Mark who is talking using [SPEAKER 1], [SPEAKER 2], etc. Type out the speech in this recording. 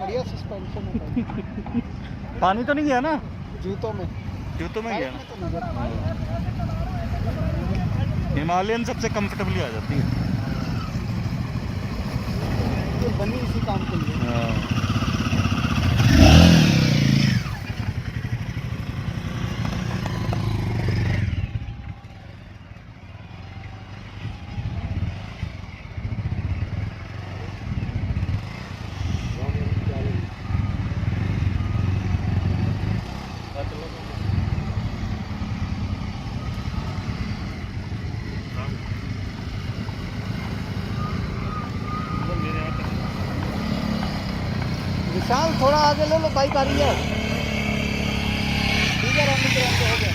[SPEAKER 1] बढ़िया सस्पेंशन है।
[SPEAKER 2] पानी तो नहीं गया ना?
[SPEAKER 1] जूतों में
[SPEAKER 2] गया ना?
[SPEAKER 1] तो नजर आ रहा है।
[SPEAKER 2] हिमालयन सबसे कंफर्टेबली आ जाती है।
[SPEAKER 1] ये बनी इसी काम के लिए।
[SPEAKER 2] हाँ।
[SPEAKER 1] विशाल थोड़ा आगे ले लो, बाइक आ रही है। ठीक है, रानी हो गया।